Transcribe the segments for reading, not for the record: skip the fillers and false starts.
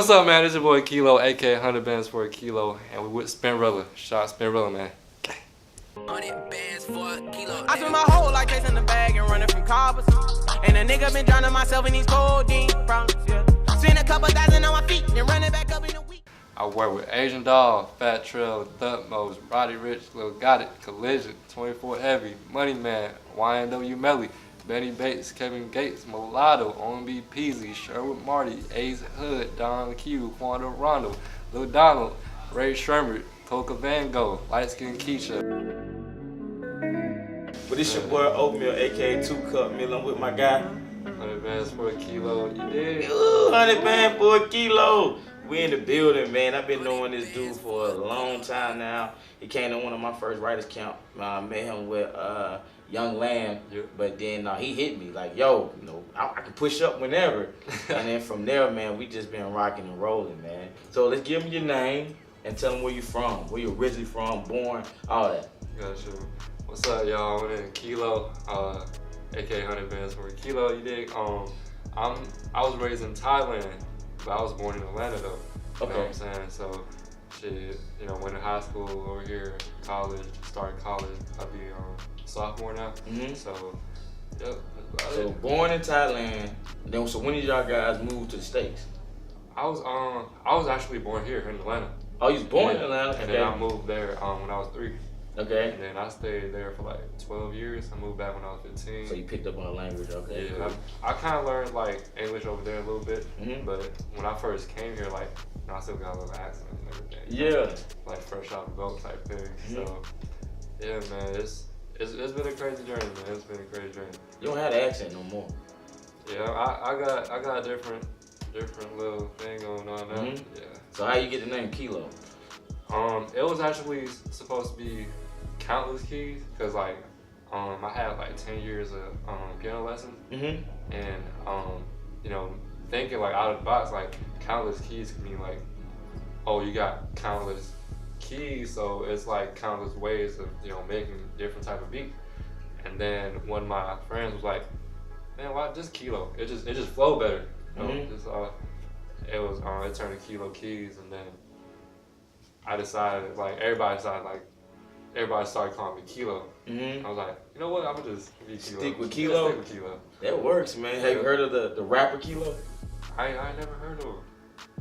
What's up, man? It's your boy Kilo, aka 100 Bands for a Kilo, and we with Sreummurd. Shout out Sreummurd, man. 100 bands for a kilo. I spent my whole life chasing the bag and running from coppers. And a nigga been drowning myself in these codeine problems, yeah. Spent a couple thousand on my feet and running back up in a week. I work with Asian Doll, Fat Trail, Thutmose, Roddy Rich, Lil Got It, Collision, 24 Heavy, Money Man, YNW Melly, Benny Bates, Kevin Gates, Mulatto, OMB Peasy, Sherwood Marty, Ace Hood, Don Q, Quando Rondo, Lil Donald, Rae Sremmurd, Coca Van Gogh, Light Skin Keisha. But this your boy Oatmeal, aka 2 Cup Meal. I'm with my guy. 100 Bands for a Kilo, you dig? 100 Bands for a Kilo. We in the building, man. I've been knowing this dude for a long time now. He came to one of my first writers camp. I met him with Young Lamb, but then he hit me like, yo, you know, I can push up whenever. And then from there, man, we just been rocking and rolling, man. So let's give him your name and tell him where you from, where you originally from, born, all that. Gotcha. What's up, y'all? My name is Kilo, aka 100 Bands for a Kilo. You dig? I was raised in Thailand, but I was born in Atlanta though. You know what I'm saying? So, shit, you know, went to high school over here, college, started college. I'll be sophomore now. So, yep. So born in Thailand. Then so when did y'all guys move to the States? I was actually born here in Atlanta. Oh, you was born in Atlanta? And then I moved there when I was 3. Okay. And then I stayed there for like 12 years. I moved back when I was 15. So you picked up on the language, okay? Yeah, I kind of learned like English over there a little bit, but when I first came here, like, you know, I still got a little accent and everything. Yeah. Like fresh out the boat type thing. So, yeah, man, it's been a crazy journey, man. It's been a crazy journey. You don't have the accent no more. Yeah, I got a different little thing going on now. Yeah. So how you get the name Kilo? It was actually supposed to be Countless Keys, cause like I had like 10 years of piano lessons, and you know, thinking like out of the box, like countless keys can mean like, oh, you got countless keys, so it's like countless ways of, you know, making different type of beat. And then one of my friends was like, man, why just Kilo? It just flowed better. You know? It turned to Kilo Keys, and then I decided, like, everybody started calling me Kilo. I was like, you know what? I'm gonna just be Kilo. Stick with Kilo? Stick with Kilo. That works, man. Have you heard of the rapper Kilo? I never heard of him.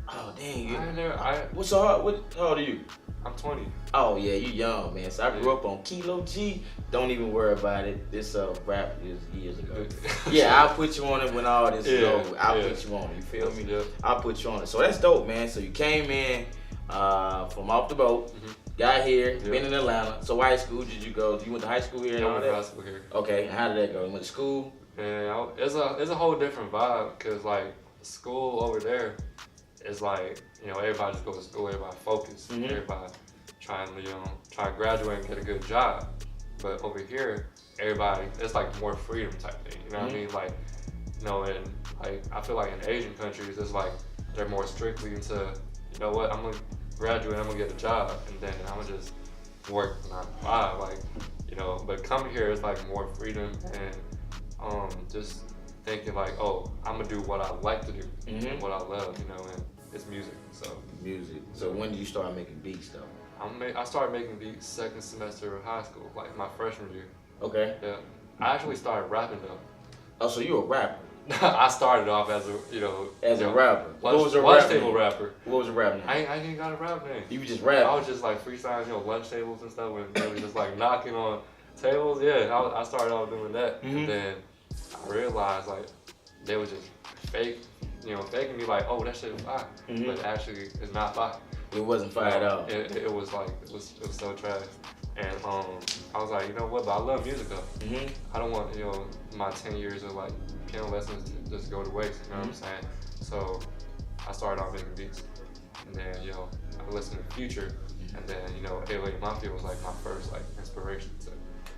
Oh, dang. How old are you? I'm 20. Oh, yeah, you young, man. So I grew up on Kilo G. Don't even worry about it. This rap is years ago. Yeah, I'll put you on it when all this is over. I'll put you on it. You feel me? Yeah. I'll put you on it. So that's dope, man. So you came in from off the boat. Got here, been in Atlanta. So what high school did you go? You went to high school here and all that? High school here. Okay, and how did that go? You went to school? And it's a whole different vibe, cause like school over there is like, you know, everybody just goes to school, everybody focused, everybody trying to graduate and get a good job. But over here, everybody, it's like more freedom type thing. You know what I mean? Like, you know, and like I feel like in Asian countries, it's like they're more strictly into, you know what, I'm gonna graduate, I'm gonna get a job, and then I'm gonna just work 9 to 5, like, you know. But coming here is like more freedom and just thinking like, oh, I'm gonna do what I like to do and what I love, you know, and it's music. So music. So when did you start making beats though? I started making beats second semester of high school, like my freshman year. Okay. Yeah. I actually started rapping though. Oh, so you a rapper? I started off as a rapper. What was your lunch table rapper? What was your rap name? I ain't got a rap name. You just rapping? I was just like freestyling, you know, lunch tables and stuff, when they were just like knocking on tables. Yeah, I started off doing that, and then I realized like they were just faking me like, oh, that shit was fire, but actually it's not fire. It wasn't fire at all. It was like it was so trash. And I was like, you know what? But I love music though. I don't want, you know, my 10 years of like piano lessons to just go to waste. You know what I'm saying? So I started off making beats, and then, you know, I listened to Future, and then, you know, LA Mafia was like my first like inspiration to,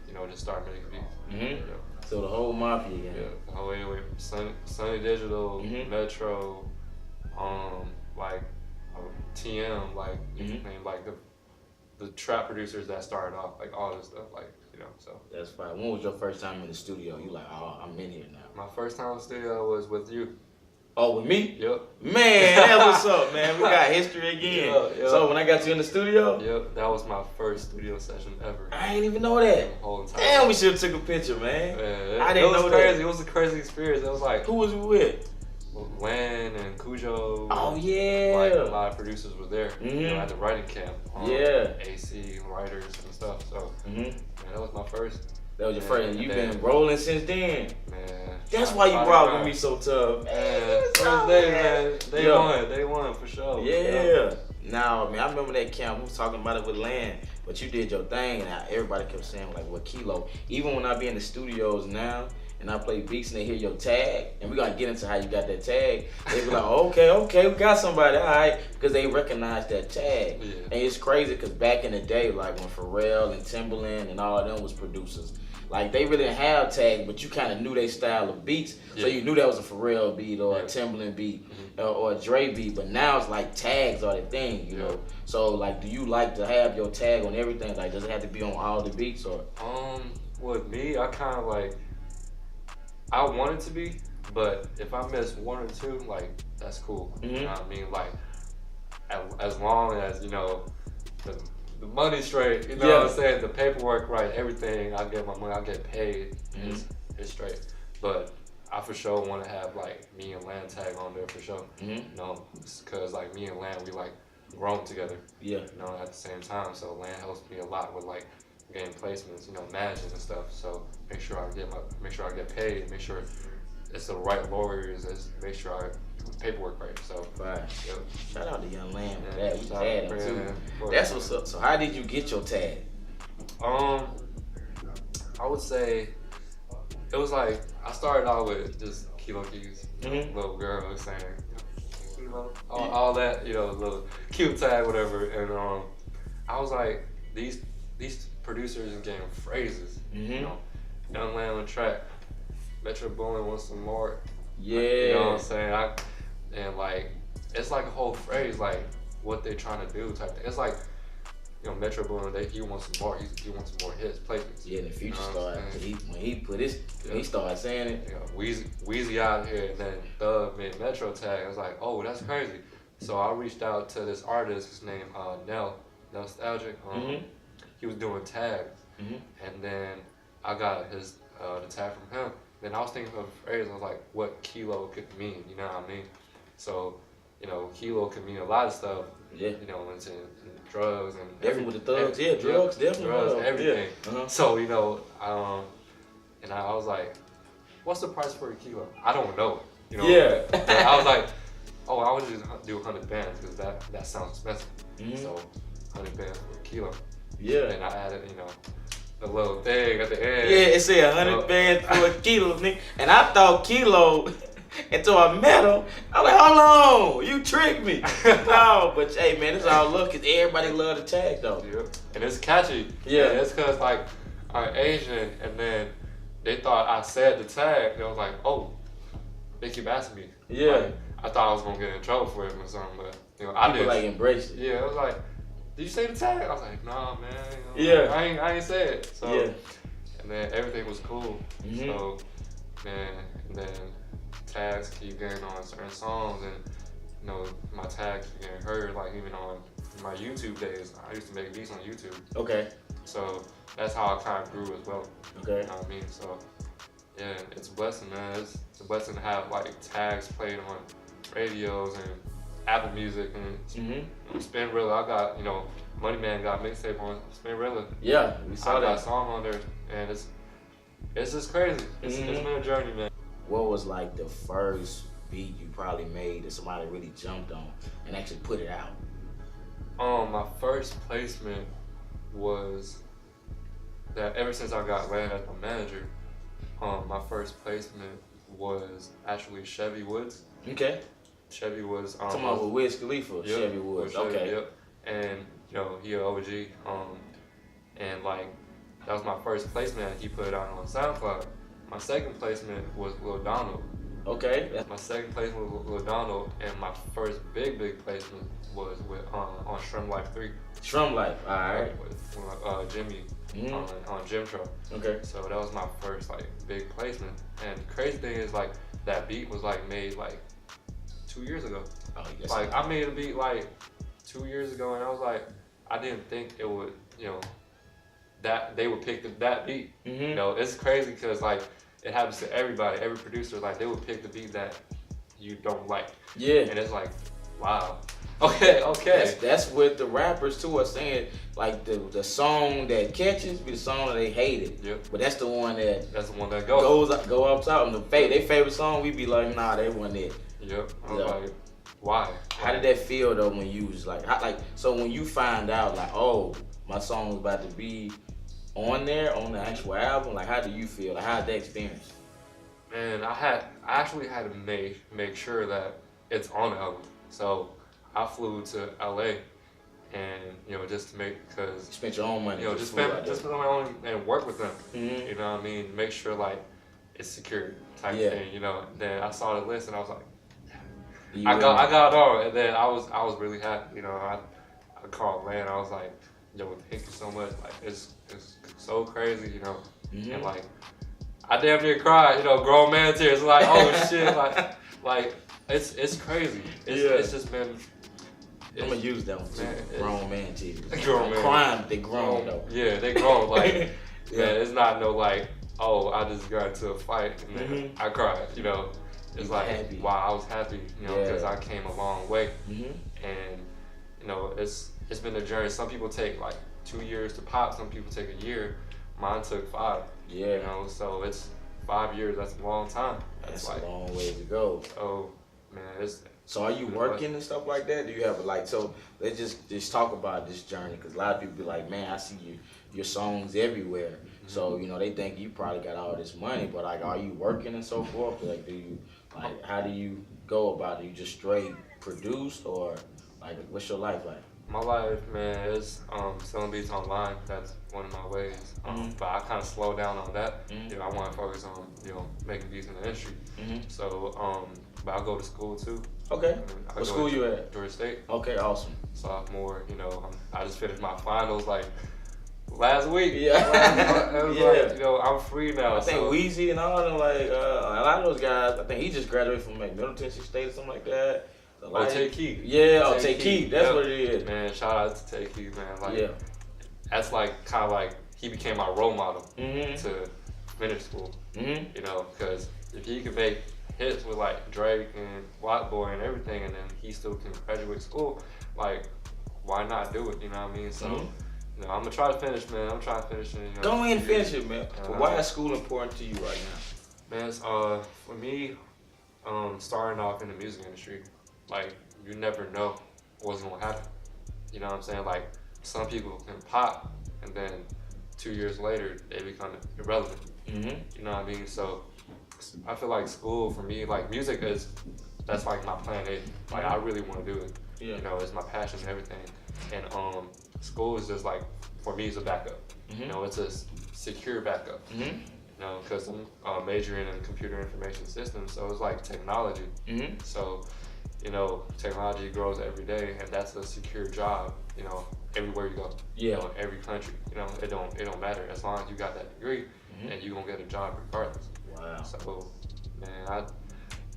you know, just start making beats. You know? So the whole Mafia, yeah, the whole way from Sunny Digital, Metro, like TM, like you can name like the trap producers that started off, like all this stuff, like, you know, so. That's fine. When was your first time in the studio? You like, oh, I'm in here now. My first time in the studio was with you. Oh, with me? Yep. Man, that's what's up, man. We got history again. Yep. So when I got you in the studio? Yep, that was my first studio session ever. I ain't even know that. The whole time. Damn, we should have took a picture, man. I didn't know crazy. that. It was a crazy experience. It was like, who was you with? Lan and Cujo. Oh, yeah. Like, a lot of producers were there. You know, at the writing camp. AC writers and stuff. So, man, that was my first. That was your first, and you've been rolling since then. Man. That's why you rock with me so tough. Man, first day, man. They won for sure. Yeah. Now, man, I remember that camp. We was talking about it with Lan, but you did your thing, and everybody kept saying, like, what Kilo? Even when I be in the studios now, and I play beats and they hear your tag, and we're gonna get into how you got that tag, they be like, okay, we got somebody, all right, because they recognize that tag. Yeah. And it's crazy because back in the day, like when Pharrell and Timbaland and all of them was producers, like they really didn't have tags, but you kind of knew their style of beats, so you knew that was a Pharrell beat or a Timbaland beat or a Dre beat. But now it's like tags are the thing, you know. So like, do you like to have your tag on everything? Like, does it have to be on all the beats or? With me, I kind of like, I want it to be, but if I miss one or two, like that's cool. You know what I mean? Like, as long as you know the money's straight, you know what I'm saying? The paperwork right, everything, I get my money, I get paid, it's straight. But I for sure want to have like me and Lan tag on there for sure. You know, because like me and Lan, we like grown together. You know, at the same time. So Lan helps me a lot with like getting placements, you know, managing and stuff. So make sure I get paid, make sure it's the right lawyers, make sure I paperwork right. So shout out to Young Lan for that. We had him too. That's what's up. So how did you get your tag? I would say it was like I started out with just Kilo Keys, little girl was saying Kilo, all that, you know, little cute tag, whatever. And I was like, these producers are getting phrases, you know, Young Lan on track, Metro Boomin wants some more. You know what I'm saying? And like, it's like a whole phrase, like what they're trying to do type thing. It's like, you know, Metro Boomin, he wants some more. He wants some more hits, placements. Yeah, the Future started. When he started saying it. You know, Weezy out here, and then Thug made Metro tag. I was like, oh, that's crazy. So I reached out to this artist, his name Nostalgic. He was doing tags, and then I got the tag from him. Then I was thinking of a phrase. I was like, what Kilo could mean? You know what I mean? So, you know, Kilo could mean a lot of stuff. You know, into drugs and everything with the thugs. Drugs, definitely. Drugs, everything. So, you know, and I was like, what's the price for a kilo? I don't know. You know. But I was like, oh, I would just do 100 bands because that sounds expensive. So 100 bands for a kilo. And I added, you know, a little thing at the end. It said 100 bands for a kilo, nigga. And I thought kilo until I met him. I was like, hold on, you tricked me. No, but hey, man, it's all love because everybody love the tag though. And it's catchy. And it's because like I'm Asian, and then they thought I said the tag. They was like, oh, they keep asking me. Like, I thought I was gonna get in trouble for it or something, but you know, I did. Like embrace it. It was like, did you say the tag? I was like, nah, man. You know, I ain't say it. So, and then everything was cool. So, man, and then tags keep getting on certain songs, and you know, my tags keep getting heard. Like even on my YouTube days, I used to make beats on YouTube. So that's how I kind of grew as well. You know what I mean? So yeah, it's a blessing, man. It's a blessing to have like tags played on radios and Apple Music and Spinrilla. I got, you know, Money Man got mixtape on Spinrilla. We saw that. I got a song on there, and it's just crazy. It's been a journey, man. What was like the first beat you probably made that somebody really jumped on and actually put it out? My first placement was that ever since I got Lan as my manager, my first placement was actually Chevy Woods. Chevy was talking about with Wiz Khalifa, Chevy Woods. And you know, he an OG. And like that was my first placement that he put out on SoundCloud. My second placement was Lil Donald. My second placement was Lil Donald, and my first big placement was with on Shrum Life 3. Shrum Life, alright. With Jimmy on Jim Tro. So that was my first like big placement. And the crazy thing is like that beat was like made like 2 years ago. Oh, yes. Like I made a beat like 2 years ago, and I was like, I didn't think it would, that they would pick that beat. Mm-hmm. It's crazy because like it happens to everybody, every producer. Like they would pick the beat that you don't like. Yeah. And it's like, wow. Okay. That's what the rappers too are saying. Like the song that catches be the song that they hated. Yep. But that's the one that go up top. And their favorite song, we be like, nah, they wasn't it. Yep. I'm like, why? How did that feel though when you was like, so when you find out like, oh, my song was about to be on there on the actual album, like how do you feel? Like how did that experience? Man, I actually had to make sure that it's on the album. So I flew to LA and just to because you spent your own money. Just spend my own and work with them. Mm-hmm. You know what I mean? Make sure like it's secured type thing. Then I saw the list and I was like, I got it on, and then I was really happy. I called Lan. I was like, yo, thank you so much. Like it's so crazy. Mm-hmm. And like I damn near cried. Grown man tears. Like oh shit. Like it's crazy. It's just been. I'm gonna use that one too. Man, grown man tears. Grown man. Crying, they grown though. Yeah, they grown. Like man, it's not no like, oh, I just got into a fight and then I cried. It's like happy. Wow, I was happy. Because I came a long way. Mm-hmm. And it's been a journey. Some people take like 2 years to pop. Some people take a year. Mine took 5. Yeah. So it's 5 years. That's a long time. That's like a long way to go. Oh man, So are you working and stuff like that? Do you have so let's just talk about this journey, because a lot of people be like, man, I see your songs everywhere. Mm-hmm. So they think you probably got all this money, but like, are you working and so forth? Like, how do you go about it? You just straight produce, or like, what's your life like? My life, man, is selling beats online. That's one of my ways. But I kind of slow down on that. Mm-hmm. I want to focus on making beats in the industry. Mm-hmm. So but I go to school too. Okay. What school you at? Georgia State. Okay, awesome. Sophomore. I just finished my finals like last week. Yeah. Like, I'm free now. I think Weezy and all of them, like a lot of those guys. I think he just graduated from like Middle Tennessee State or something like that. Tay Keith. Yeah, Tay Keith. That's what it is. Man, shout out to Tay Keith, man. Like, that's like kind of like he became my role model to finish school. Mm-hmm. Because if he could make hits with like Drake and White Boy and everything, and then he still can graduate school, like why not do it? You know what I mean? So I'm gonna try to finish, man. I'm trying to finish it. Go ahead and finish it, man. But why is school important to you right now? Man, for me, starting off in the music industry, like you never know what's gonna happen. You know what I'm saying? Like some people can pop, and then 2 years later they become irrelevant. Mm-hmm. You know what I mean? So I feel like school for me, like music that's like my plan A. Like I really want to do it. Yeah. It's my passion and everything. And school is just like, for me, it's a backup. Mm-hmm. It's a secure backup. Mm-hmm. Because I'm majoring in computer information systems, so it's like technology. Mm-hmm. So technology grows every day, and that's a secure job. Everywhere you go. Yeah. Every country. It don't matter as long as you got that degree, and you gonna get a job regardless. Wow. So, man,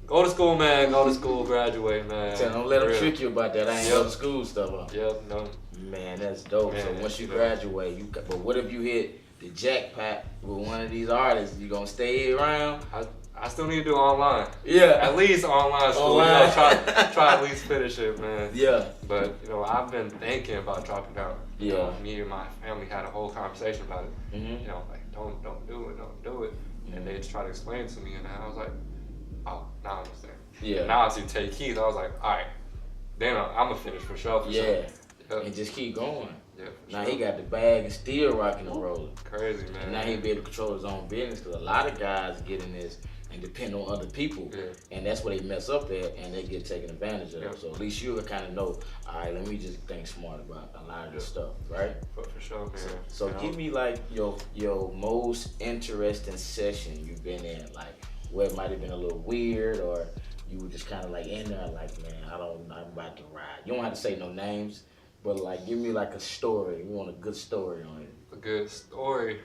go to school, man. Go to school, graduate, man. Don't let them trick you about that. I ain't go to school stuff. Huh? Yep, no. Man, that's dope. Man, so once you graduate, but what if you hit the jackpot with one of these artists? You gonna stay around? I still need to do online. Yeah. At least online school. Try at least finish it, man. Yeah. But I've been thinking about dropping out. Me and my family had a whole conversation about it. Mm-hmm. Like don't do it. And they just tried to explain it to me, and I was like, oh, now I understand. Yeah. Now I see Tay Keith, I was like, all right, then I'm gonna finish for sure. Yep. And just keep going. Yeah. Now he got the bag and still rocking and rolling. Crazy, man. And now he be able to control his own business, because a lot of guys get in this and depend on other people, and that's where they mess up at, and they get taken advantage of. So at least you kind of know, all right, let me just think smart about a lot of this stuff, right? For sure, man. So give me like your most interesting session you've been in, like where it might have been a little weird, or you were just kind of like in there, like, man, I'm about to ride. You don't have to say no names, but like give me like a story. We want a good story on it. A good story.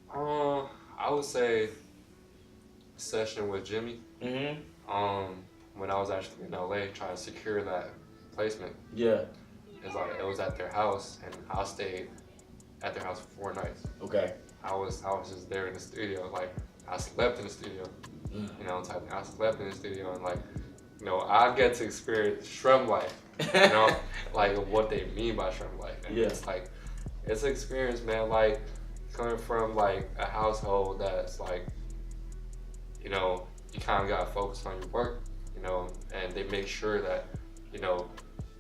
I would say session with Jimmy. Mm-hmm. when I was actually in LA trying to secure that placement. Yeah. It's like it was at their house, and I stayed at their house for 4 nights. Okay. I was just there in the studio, like I slept in the studio, you know, type. I slept in the studio, and like, you know, I get to experience Sreummurd life, you know, like what they mean by Sreummurd life. And it's like, it's an experience, man. Like coming from like a household that's like, you know, you kind of gotta focus on your work, you know, and they make sure that, you know,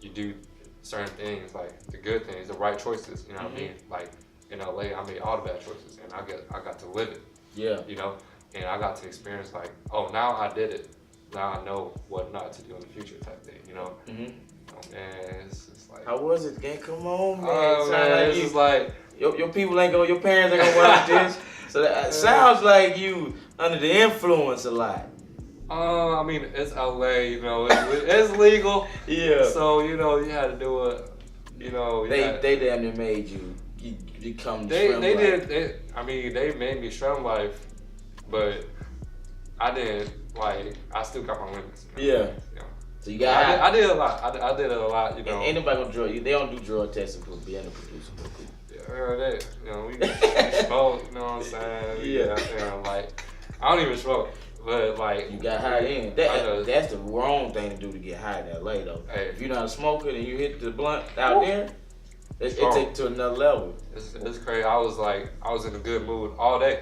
you do certain things, like the good things, the right choices, you know what I mean? Like in LA, I made all the bad choices, and I got to live it. Yeah. You know, and I got to experience like, oh, now I did it. Now I know what not to do in the future, type thing. You know. Man, it's like. How was it, gang? Come on, man. Oh man, it's just like your people ain't your parents ain't gonna watch this. So that sounds like you under the influence a lot. I mean, it's LA, you know, it's legal. Yeah. So, you know, you had to do it, you know. They damn near made you become they life. They made me Sreummurd life, but I didn't, like, I still got my limits. You know? Yeah. So you got I did a lot. I did it a lot, you know. Ain't nobody gonna drug you. They don't do drug testing for being a producer. Yeah, you know, we smoke, you know what I'm saying? Yeah. You know, like, I don't even smoke. But like you got high in. That's the wrong thing to do to get high in LA though. Hey, if you're not a smoker and you hit the blunt out there, it takes it to another level. It's crazy. I was in a good mood all day,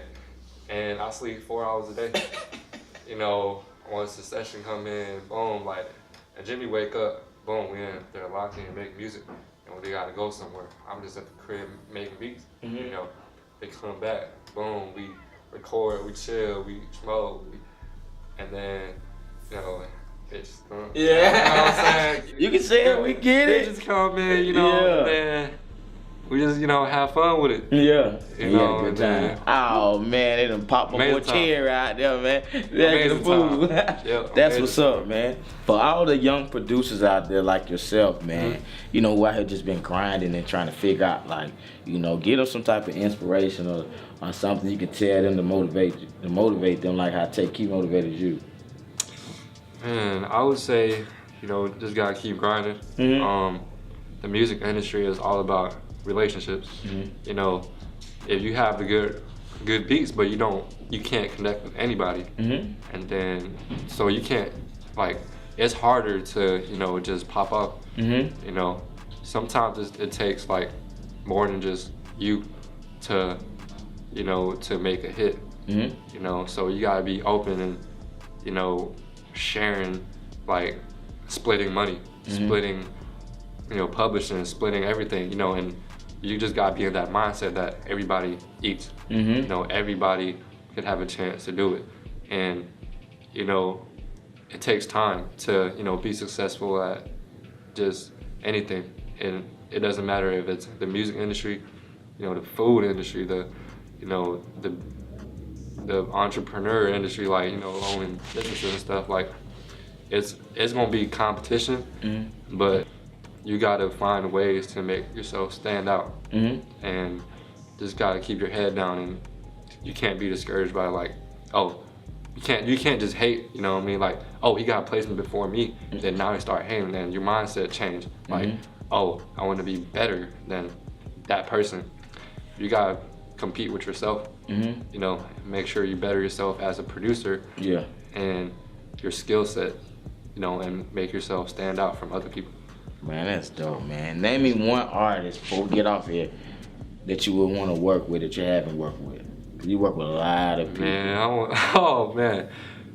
and I sleep 4 hours a day. You know, once the session come in, boom, like, and Jimmy wake up, boom, we in there locked in and making music, and when they gotta go somewhere, I'm just at the crib making beats. You know, they come back, boom, we record, we chill, we smoke. And then, you know, bitches come. Yeah. You know what I'm saying? You can say it, we get it. Bitches come in, you know, and then we just, you know, have fun with it. Yeah. You know, good time. Oh, man, they done popped my boy chair out there, man. That's the fool. That's what's up, man. For all the young producers out there like yourself, man, you know, who I had just been grinding and trying to figure out, like, you know, get them some type of inspiration or something you can tell them to motivate them like how Tay Keith motivated you. Man, I would say, you know, just gotta keep grinding. The music industry is all about relationships. You know, if you have the good beats, but you can't connect with anybody, and then so you can't, like, it's harder to, you know, just pop up. You know, sometimes it takes like more than just you to, you know, to make a hit. You know, so you gotta be open and, you know, sharing, like, splitting money, splitting, you know, publishing, splitting everything, you know, and you just gotta be in that mindset that everybody eats. You know, everybody could have a chance to do it. And, you know, it takes time to, you know, be successful at just anything. And it doesn't matter if it's the music industry, you know, the food industry, you know, the entrepreneur industry, like, you know, owning businesses and stuff. Like, it's gonna be competition, but you gotta find ways to make yourself stand out, and just gotta keep your head down, and you can't be discouraged by, like, oh, you can't just hate, you know what I mean? Like, oh, he got a placement before me, then now you start hating, then your mindset changed. Like, oh, I want to be better than that person. You gotta compete with yourself. You know, make sure you better yourself as a producer. And your skill set, you know, and make yourself stand out from other people. Man, that's dope, man. Name me one artist before we get off here that you would want to work with that you haven't worked with. You work with a lot of people. Man,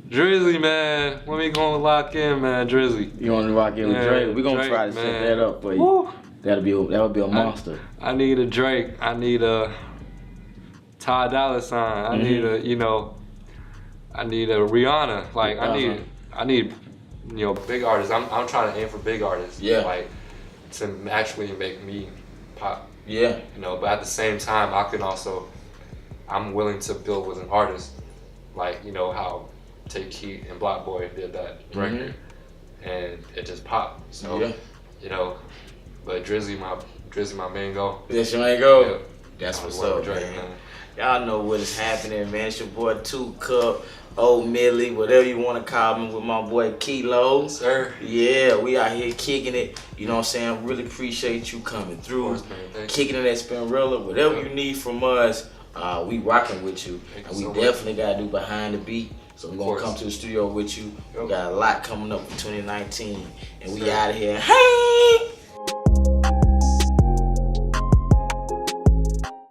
Drizzy, man. When we gonna lock in, man, Drizzy? You want to lock in with Drake? We're gonna try to set that up for you. Woo. That would be a monster. I need a Drake. I need a Ty Dolla $ign. I need a, you know, I need a Rihanna. Like, I need, you know, big artists. I'm trying to aim for big artists. Like, to actually make me pop. You know, but at the same time, I'm willing to build with an artist, like, you know, how Tay Keith and Block Boy did that record, and it just popped. So, you know, but Drizzy my main goal. That's your main goal? Yeah. That's what's up, man. Y'all know what is happening, man. It's your boy 2 Cup. Old Millie, whatever you want to call me, with my boy Kilo. Yes, sir. Yeah, we out here kicking it. You know what I'm saying? Really appreciate you coming through. Of course, man. Kicking it at Sreummurd. Whatever you need from us, we rocking with you. And we definitely got to do behind the beat. So we're going to come to the studio with you. We got a lot coming up for 2019. And we out of here. Hey!